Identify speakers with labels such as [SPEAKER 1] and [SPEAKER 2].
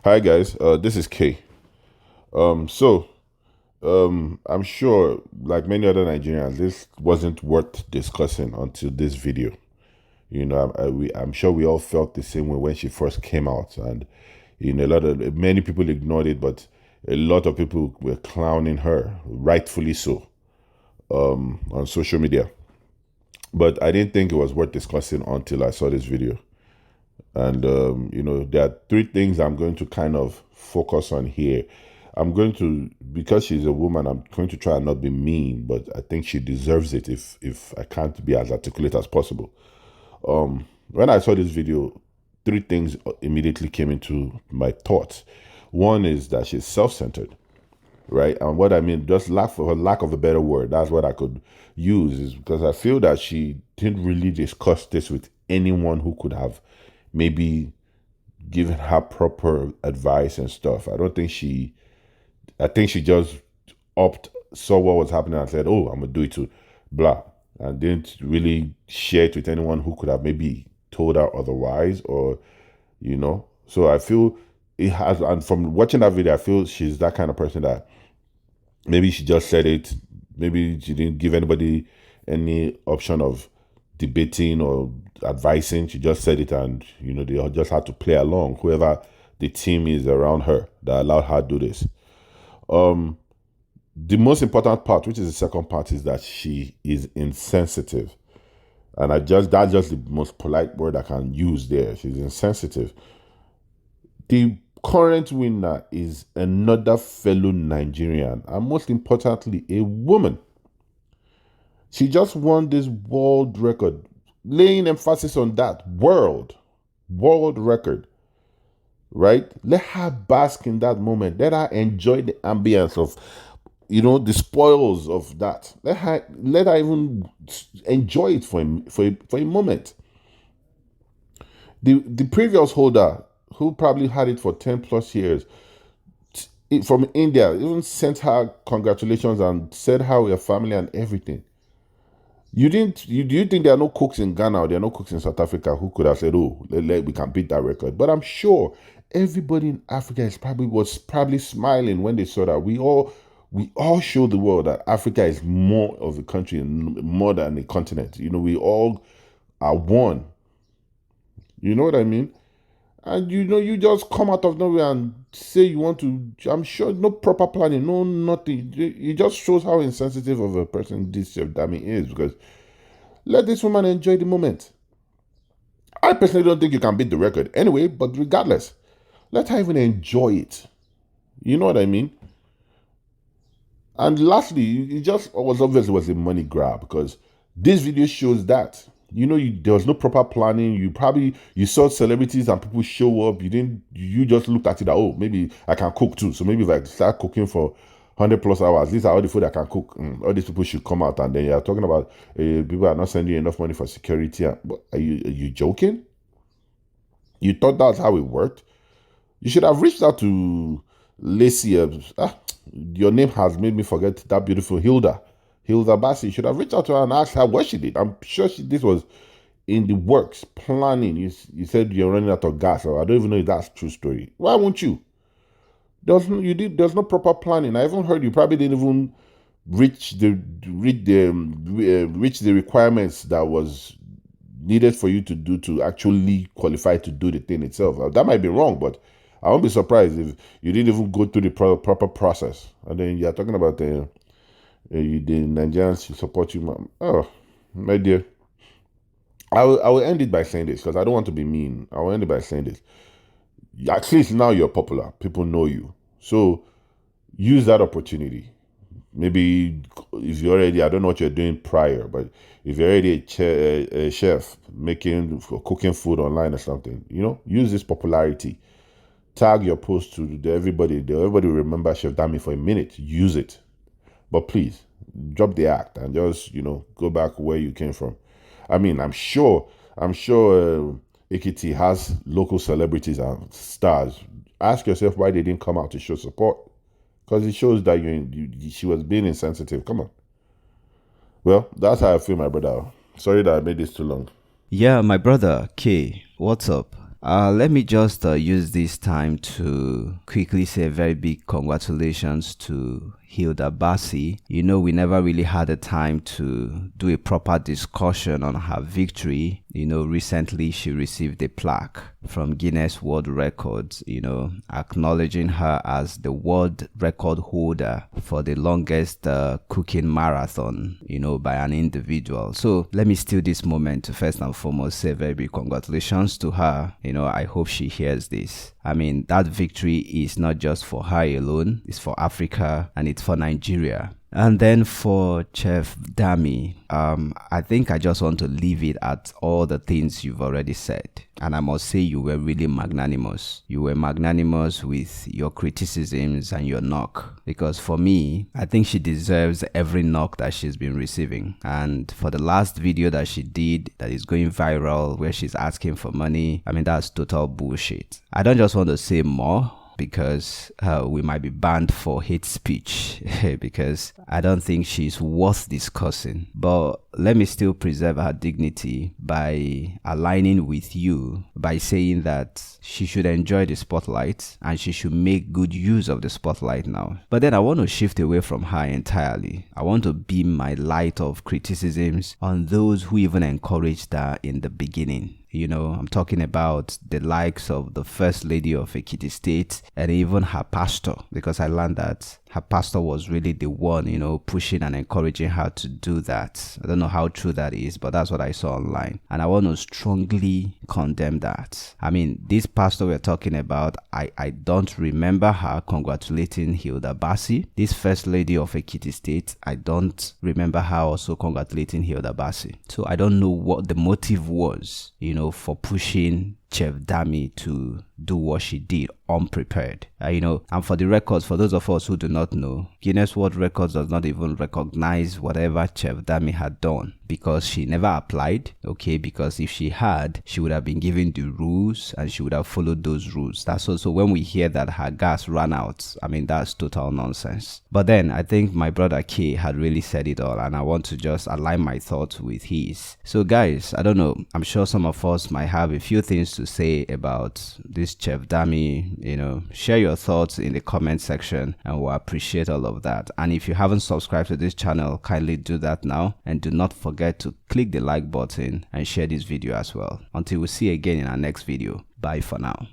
[SPEAKER 1] Hi guys, this is K. So I'm sure, like many other Nigerians, this wasn't worth discussing until this video. I'm sure we all felt the same way when she first came out, and many people ignored it, but a lot of people were clowning her, rightfully so, on social media. But I didn't think it was worth discussing until I saw this video. And, there are three things I'm going to kind of focus on here. I'm going to, because she's a woman, I'm going to try and not be mean, but I think she deserves it if I can't be as articulate as possible. When I saw this video, three things immediately came into my thoughts. One is that she's self-centered, right? And what I mean, just for lack of a better word, that's what I could use, is because I feel that she didn't really discuss this with anyone who could have maybe given her proper advice and stuff. I think she just saw what was happening and said, "Oh, I'm gonna do it too," blah, and didn't really share it with anyone who could have maybe told her otherwise, or So I feel it has, and from watching that video, I feel she's that kind of person that maybe she just said it. Maybe she didn't give anybody any option of debating or advising. She just said it, and they all just had to play along. Whoever the team is around her that allowed her to do this. The most important part, which is the second part, is that she is insensitive, and that's just the most polite word I can use there. She's insensitive. The current winner is another fellow Nigerian, and most importantly, a woman. She just won this world record, laying emphasis on that world record, right? Let her bask in that moment. Let her enjoy the ambience of, the spoils of that. Let her even enjoy it for a moment. The previous holder, who probably had it for 10 plus years, from India, even sent her congratulations and said how your family and everything. Do you think there are no cooks in Ghana, or there are no cooks in South Africa who could have said, "Oh, we can beat that record"? But I'm sure everybody in Africa was probably smiling when they saw that. We all show the world that Africa is more of a country and more than a continent. We all are one. You know what I mean? And you just come out of nowhere and say you want to. I'm sure no proper planning, no nothing. It just shows how insensitive of a person this Chef Dami is, because let this woman enjoy the moment. I personally don't think you can beat the record anyway, but regardless, let her even enjoy it. You know what I mean? And lastly, it just was obvious it was a money grab, because this video shows that. There was no proper planning. You saw celebrities and people show up. You just looked at it that, oh, maybe I can cook too. So maybe if I start cooking for 100 plus hours, these are all the food I can cook. All these people should come out. And then you're talking about people are not sending you enough money for security. Are you joking? You thought that's how it worked? You should have reached out to Lacey. Your name has made me forget that beautiful Hilda Baci. You should have reached out to her and asked her what she did. I'm sure this was in the works, planning. You said you're running out of gas, or I don't even know if that's a true story. Why won't you? There's no proper planning. I even heard you probably didn't even reach the requirements that was needed for you to do to actually qualify to do the thing itself. That might be wrong, but I won't be surprised if you didn't even go through the proper process. And then you're talking about the Nigerians should support you. Oh, my dear. I will end it by saying this, because I don't want to be mean. I will end it by saying this. At least now you're popular. People know you. So use that opportunity. Maybe if you're already, I don't know what you're doing prior, but if you're already a chef cooking food online or something, use this popularity. Tag your post to everybody. Everybody will remember Chef Dami for a minute. Use it. But please, drop the act and just, go back where you came from. I mean, I'm sure Ekiti has local celebrities and stars. Ask yourself why they didn't come out to show support. Because it shows that she was being insensitive. Come on. Well, that's how I feel, my brother. Sorry that I made this too long.
[SPEAKER 2] Yeah, my brother K, what's up? Let me just use this time to quickly say a very big congratulations to Hilda Baci. You know, we never really had a time to do a proper discussion on her victory. You know, recently she received a plaque from Guinness World Records, you know, acknowledging her as the world record holder for the longest cooking marathon, you know, by an individual. So let me steal this moment to first and foremost say very big congratulations to her. You know, I hope she hears this. I mean, that victory is not just for her alone, it's for Africa and it's for Nigeria. And then for Chef Dami, I think I just want to leave it at all the things you've already said. And I must say you were really magnanimous. You were magnanimous with your criticisms and your knock. Because for me, I think she deserves every knock that she's been receiving. And for the last video that she did that is going viral where she's asking for money, I mean, that's total bullshit. I don't just want to say more, because we might be banned for hate speech because I don't think she's worth discussing. But let me still preserve her dignity by aligning with you by saying that she should enjoy the spotlight and she should make good use of the spotlight now. But then I want to shift away from her entirely. I want to beam my light of criticisms on those who even encouraged her in the beginning. You know, I'm talking about the likes of the First Lady of Ekiti State and even her pastor, because I learned that her pastor was really the one, you know, pushing and encouraging her to do that. I don't know how true that is, but that's what I saw online. And I want to strongly condemn that. I mean, this pastor we're talking about, I don't remember her congratulating Hilda Baci. This First Lady of Ekiti State, I don't remember her also congratulating Hilda Baci. So I don't know what the motive was, you know, for pushing Chef Dami to do what she did unprepared. You know, and for the records, for those of us who do not know, Guinness World Records does not even recognize whatever Chef Dami had done because she never applied, okay? Because if she had, she would have been given the rules and she would have followed those rules. That's also when we hear that her gas ran out. I mean, that's total nonsense. But then I think my brother K had really said it all, and I want to just align my thoughts with his. So guys, I don't know, I'm sure some of us might have a few things to say about this Chef Dami. You know, share your thoughts in the comment section and we'll appreciate all of that. And if you haven't subscribed to this channel, kindly do that now, and do not forget to click the like button and share this video as well. Until we see again in our next video, bye for now.